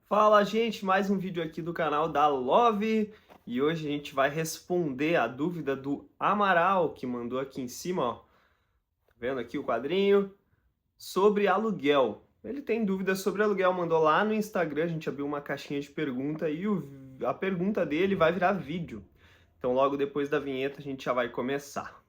Fala, gente, mais um vídeo aqui do canal da Love e hoje a gente vai responder a dúvida do Amaral, que mandou aqui em cima, ó, tá vendo aqui o quadrinho, sobre aluguel. Ele tem dúvidas sobre aluguel, mandou lá no Instagram, a gente abriu uma caixinha de pergunta e a pergunta dele vai virar vídeo. Então logo depois da vinheta a gente já vai começar.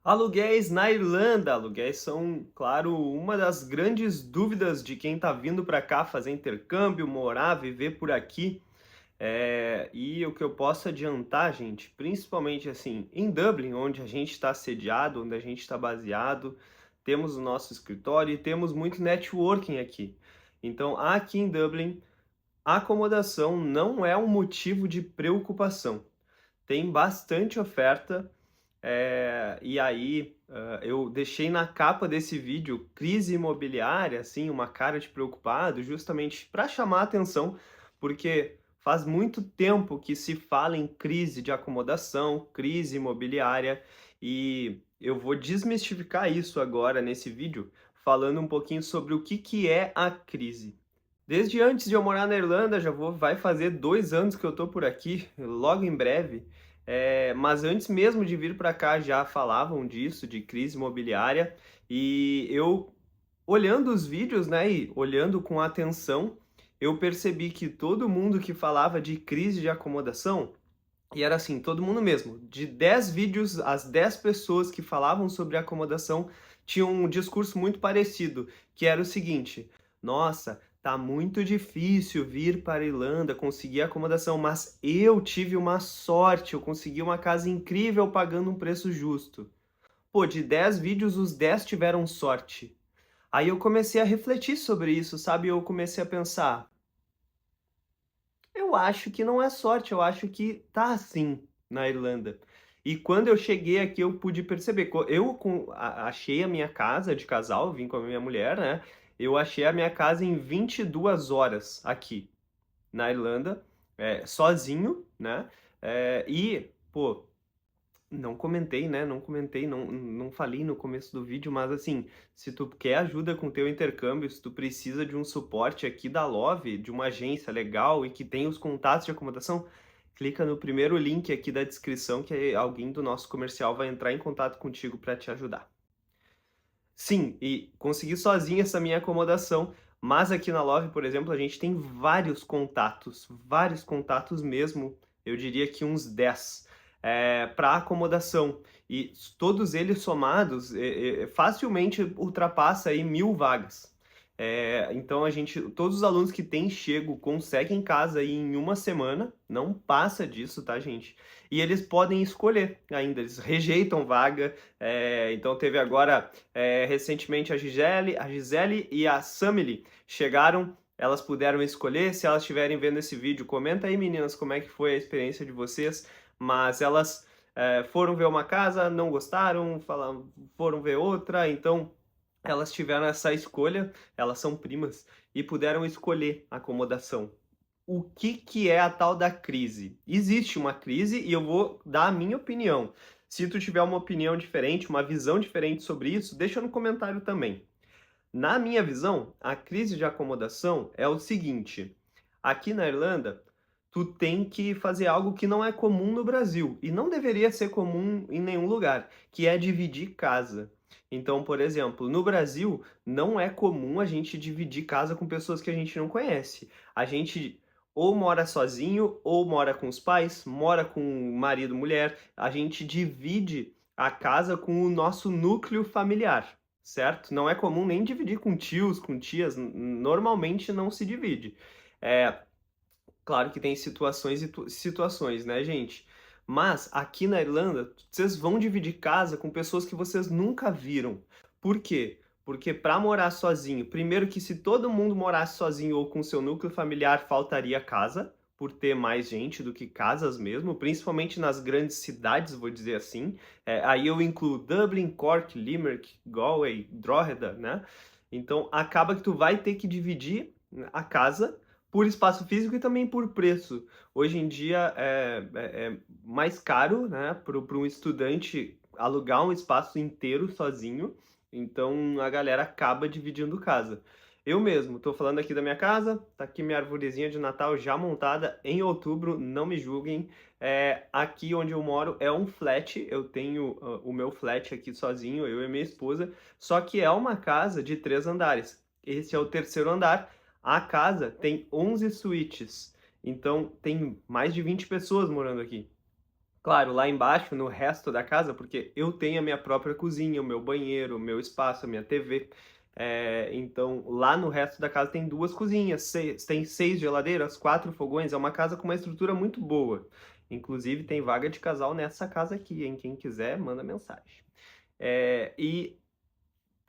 Aluguéis na Irlanda. Aluguéis são, claro, uma das grandes dúvidas de quem está vindo para cá fazer intercâmbio, morar, viver por aqui. E o que eu posso adiantar, gente, principalmente assim, em Dublin, onde a gente está sediado, onde a gente está baseado, temos o nosso escritório e temos muito networking aqui. Então, aqui em Dublin, a acomodação não é um motivo de preocupação. Tem bastante oferta. Eu deixei na capa desse vídeo crise imobiliária, assim, uma cara de preocupado, justamente para chamar a atenção, porque faz muito tempo que se fala em crise de acomodação, crise imobiliária, e eu vou desmistificar isso agora nesse vídeo, falando um pouquinho sobre o que é a crise. Desde antes de eu morar na Irlanda, vai fazer 2 anos que eu tô por aqui, logo em breve. Mas antes mesmo de vir para cá já falavam disso, de crise imobiliária, e eu, olhando os vídeos, né, e olhando com atenção, eu percebi que todo mundo que falava de crise de acomodação, e era assim, todo mundo mesmo, de 10 vídeos, as 10 pessoas que falavam sobre acomodação tinham um discurso muito parecido, que era o seguinte: nossa, tá muito difícil vir para a Irlanda, conseguir acomodação, mas eu tive uma sorte, eu consegui uma casa incrível pagando um preço justo. Pô, de 10 vídeos, os 10 tiveram sorte. Aí eu comecei a refletir sobre isso, sabe? Eu comecei a pensar, eu acho que não é sorte, eu acho que tá assim na Irlanda. E quando eu cheguei aqui, eu pude perceber. Achei a minha casa de casal, vim com a minha mulher, né? Eu achei a minha casa em 22 horas aqui na Irlanda, sozinho, né? Pô, não comentei, né? Não comentei, não falei no começo do vídeo, mas assim, se tu quer ajuda com o teu intercâmbio, se tu precisa de um suporte aqui da Love, de uma agência legal e que tem os contatos de acomodação, clica no primeiro link aqui da descrição que alguém do nosso comercial vai entrar em contato contigo para te ajudar. Sim, e consegui sozinho essa minha acomodação, mas aqui na Love, por exemplo, a gente tem vários contatos mesmo, eu diria que uns 10, para acomodação. E todos eles somados, facilmente ultrapassa aí 1000 vagas. Então todos os alunos que têm chego conseguem casa aí em uma semana, não passa disso, tá, gente? E eles podem escolher ainda, eles rejeitam vaga. Então teve agora recentemente a Gisele e a Samily chegaram, elas puderam escolher. Se elas estiverem vendo esse vídeo, comenta aí, meninas, como é que foi a experiência de vocês. Mas elas foram ver uma casa, não gostaram, foram ver outra, então elas tiveram essa escolha, elas são primas, e puderam escolher a acomodação. O que é a tal da crise? Existe uma crise e eu vou dar a minha opinião. Se tu tiver uma opinião diferente, uma visão diferente sobre isso, deixa no comentário também. Na minha visão, a crise de acomodação é o seguinte: aqui na Irlanda, tu tem que fazer algo que não é comum no Brasil e não deveria ser comum em nenhum lugar, que é dividir casa. Então, por exemplo, no Brasil não é comum a gente dividir casa com pessoas que a gente não conhece. A gente ou mora sozinho, ou mora com os pais, mora com marido, mulher. A gente divide a casa com o nosso núcleo familiar, certo? Não é comum nem dividir com tios, com tias, normalmente não se divide. É, claro que tem situações e situações, né, gente? Mas aqui na Irlanda, vocês vão dividir casa com pessoas que vocês nunca viram. Por quê? Porque para morar sozinho, primeiro que se todo mundo morasse sozinho ou com seu núcleo familiar, faltaria casa, por ter mais gente do que casas mesmo, principalmente nas grandes cidades, vou dizer assim. Aí eu incluo Dublin, Cork, Limerick, Galway, Drogheda, né? Então acaba que tu vai ter que dividir a casa por espaço físico e também por preço. Hoje em dia é mais caro, né, para um estudante alugar um espaço inteiro sozinho, então a galera acaba dividindo casa. Eu mesmo, tô falando aqui da minha casa, tá aqui minha arvorezinha de Natal já montada em outubro, não me julguem. Aqui onde eu moro é um flat, eu tenho o meu flat aqui sozinho, eu e minha esposa, só que é uma casa de 3 andares. Esse é o terceiro andar. A casa tem 11 suítes, então tem mais de 20 pessoas morando aqui. Claro, lá embaixo, no resto da casa, porque eu tenho a minha própria cozinha, o meu banheiro, o meu espaço, a minha TV. Então, lá no resto da casa tem 2 cozinhas, tem 6 geladeiras, 4 fogões. É uma casa com uma estrutura muito boa. Inclusive, tem vaga de casal nessa casa aqui, hein? Quem quiser, manda mensagem. E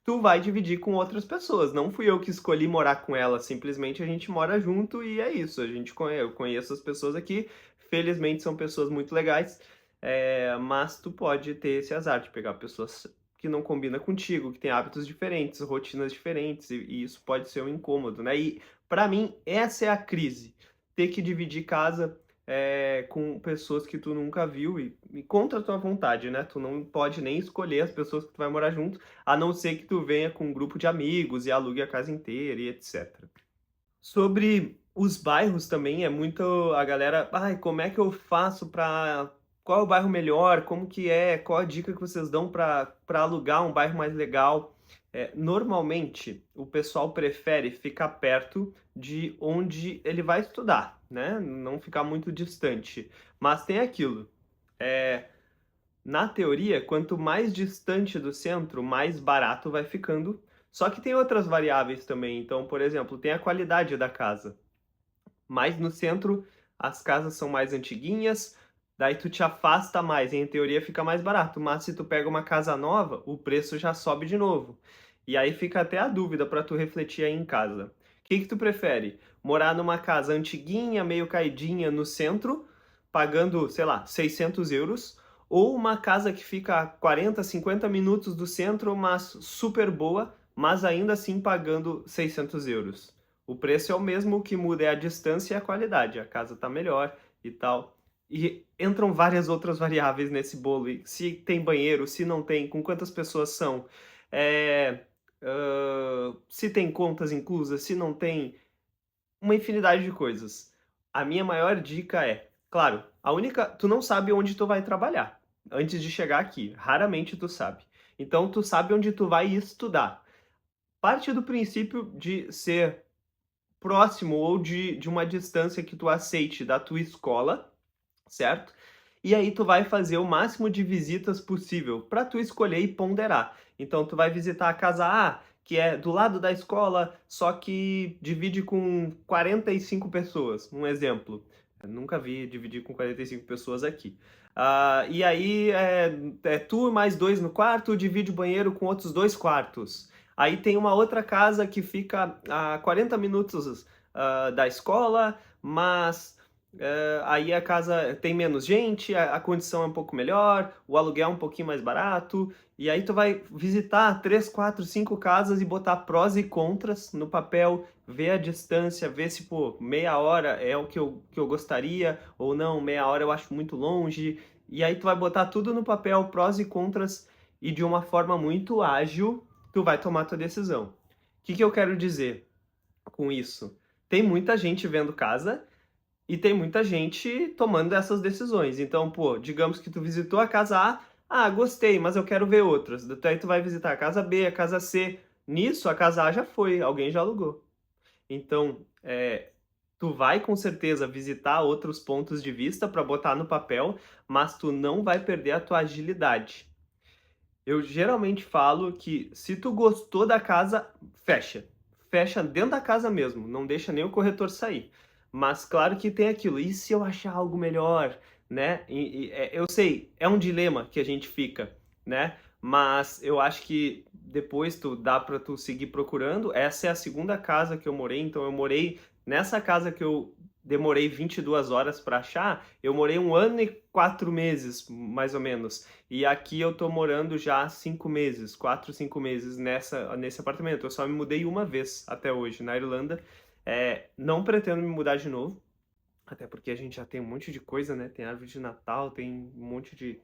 tu vai dividir com outras pessoas. Não fui eu que escolhi morar com ela, simplesmente a gente mora junto e é isso. Eu conheço as pessoas aqui, felizmente são pessoas muito legais, mas tu pode ter esse azar de pegar pessoas que não combinam contigo, que têm hábitos diferentes, rotinas diferentes, e isso pode ser um incômodo, né? E para mim, essa é a crise. Ter que dividir casa com pessoas que tu nunca viu e contra a tua vontade, né? Tu não pode nem escolher as pessoas que tu vai morar junto, a não ser que tu venha com um grupo de amigos e alugue a casa inteira e etc. Sobre os bairros também, é muito a galera, ai, como é que eu faço para qual é o bairro melhor? Como que é? Qual a dica que vocês dão para alugar um bairro mais legal? Normalmente, o pessoal prefere ficar perto de onde ele vai estudar, né? Não ficar muito distante. Mas tem aquilo. é, Na teoria, quanto mais distante do centro, mais barato vai ficando. Só que tem outras variáveis também. Então, por exemplo, tem a qualidade da casa. Mais no centro, as casas são mais antiguinhas, daí tu te afasta mais, e em teoria fica mais barato. Mas se tu pega uma casa nova, o preço já sobe de novo. E aí fica até a dúvida para tu refletir aí em casa. O que tu prefere? Morar numa casa antiguinha, meio caidinha no centro, pagando, sei lá, 600 euros, ou uma casa que fica a 40, 50 minutos do centro, mas super boa, mas ainda assim pagando 600 euros. O preço é o mesmo, o que muda é a distância e a qualidade. A casa tá melhor e tal. E entram várias outras variáveis nesse bolo. E se tem banheiro, se não tem, com quantas pessoas são, se tem contas inclusas, se não tem, uma infinidade de coisas. A minha maior dica é, claro, tu não sabe onde tu vai trabalhar antes de chegar aqui. Raramente tu sabe. Então tu sabe onde tu vai estudar. Parte do princípio de ser próximo ou de uma distância que tu aceite da tua escola, certo? E aí tu vai fazer o máximo de visitas possível para tu escolher e ponderar. Então tu vai visitar a casa A, que é do lado da escola, só que divide com 45 pessoas, um exemplo. Eu nunca vi dividir com 45 pessoas aqui. E aí é tu e mais 2 no quarto, divide o banheiro com outros 2 quartos. Aí tem uma outra casa que fica a 40 minutos da escola, mas aí a casa tem menos gente, a condição é um pouco melhor, o aluguel é um pouquinho mais barato, e aí tu vai visitar 3, 4, 5 casas e botar prós e contras no papel, ver a distância, ver se, pô, meia hora é o que eu gostaria, ou não, meia hora eu acho muito longe, e aí tu vai botar tudo no papel, prós e contras, e de uma forma muito ágil, tu vai tomar tua decisão. O que eu quero dizer com isso? Tem muita gente vendo casa, e tem muita gente tomando essas decisões. Então, pô, digamos que tu visitou a casa A, gostei, mas eu quero ver outras. Daí tu vai visitar a casa B, a casa C. Nisso, a casa A já foi, alguém já alugou. Então, tu vai com certeza visitar outros pontos de vista para botar no papel, mas tu não vai perder a tua agilidade. Eu geralmente falo que se tu gostou da casa, fecha. Fecha dentro da casa mesmo, não deixa nem o corretor sair. Mas claro que tem aquilo, e se eu achar algo melhor, né? Eu sei, é um dilema que a gente fica, né? Mas eu acho que depois dá para tu seguir procurando. Essa é a segunda casa que eu morei, então eu morei nessa casa que eu demorei 22 horas para achar, eu morei 1 ano e 4 meses, mais ou menos. E aqui eu tô morando já há 5 meses, 4, 5 meses nesse apartamento. Eu só me mudei uma vez até hoje, na Irlanda. Não pretendo me mudar de novo, até porque a gente já tem um monte de coisa, né? Tem árvore de Natal, tem um monte de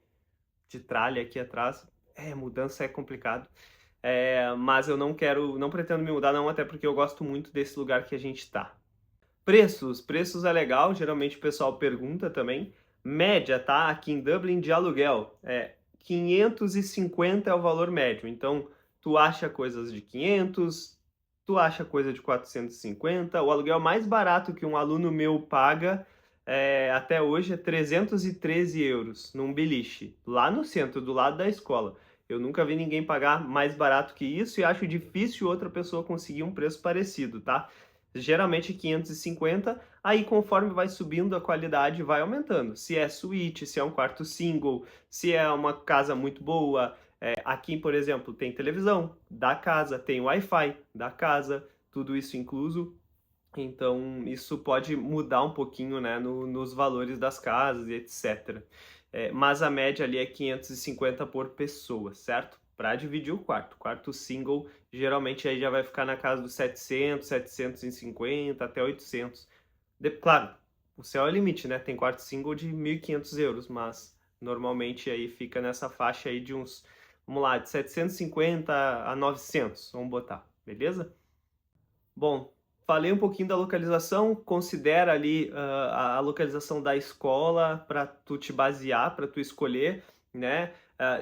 de tralha aqui atrás. Mudança é complicado. Mas eu não pretendo me mudar não, até porque eu gosto muito desse lugar que a gente tá. Preços é legal, geralmente o pessoal pergunta também. Média, tá? Aqui em Dublin de aluguel, 550 é o valor médio. Então, tu acha coisas de 500, tu acha coisa de 450. O aluguel mais barato que um aluno meu paga até hoje é 313 euros num beliche, lá no centro, do lado da escola. Eu nunca vi ninguém pagar mais barato que isso e acho difícil outra pessoa conseguir um preço parecido, tá? Geralmente 550, aí conforme vai subindo a qualidade vai aumentando. Se é suíte, se é um quarto single, se é uma casa muito boa. Aqui, por exemplo, tem televisão da casa, tem Wi-Fi da casa, tudo isso incluso. Então, isso pode mudar um pouquinho, né, nos valores das casas e etc. Mas a média ali é 550 por pessoa, certo? Para dividir o quarto. Quarto single, geralmente aí já vai ficar na casa dos 700, 750, até 800. Claro, o céu é o limite, né? Tem quarto single de 1.500 euros, mas normalmente aí fica nessa faixa aí de uns, vamos lá, de 750 a 900, vamos botar, beleza? Bom, falei um pouquinho da localização, considera ali a localização da escola para tu te basear, para tu escolher, né?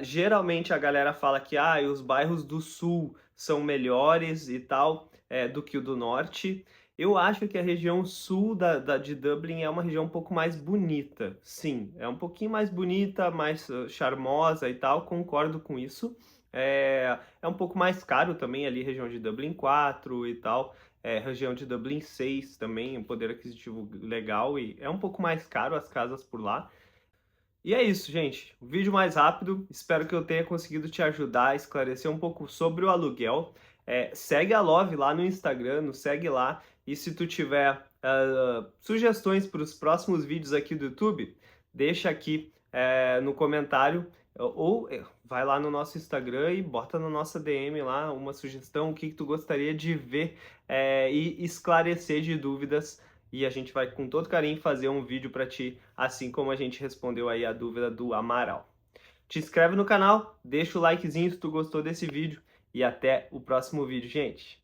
Geralmente a galera fala que os bairros do sul são melhores e tal do que o do norte. Eu acho que a região sul de Dublin é uma região um pouco mais bonita. Sim, é um pouquinho mais bonita, mais charmosa e tal, concordo com isso. É um pouco mais caro também ali, região de Dublin 4 e tal. Região de Dublin 6 também, um poder aquisitivo legal e é um pouco mais caro as casas por lá. E é isso, gente. O vídeo mais rápido. Espero que eu tenha conseguido te ajudar a esclarecer um pouco sobre o aluguel. Segue a Love lá no Instagram, nos segue lá. E se tu tiver sugestões para os próximos vídeos aqui do YouTube, deixa aqui no comentário. Ou vai lá no nosso Instagram e bota na nossa DM lá uma sugestão, o que tu gostaria de ver e esclarecer de dúvidas. E a gente vai com todo carinho fazer um vídeo para ti, assim como a gente respondeu aí a dúvida do Amaral. Te inscreve no canal, deixa o likezinho se tu gostou desse vídeo e até o próximo vídeo, gente.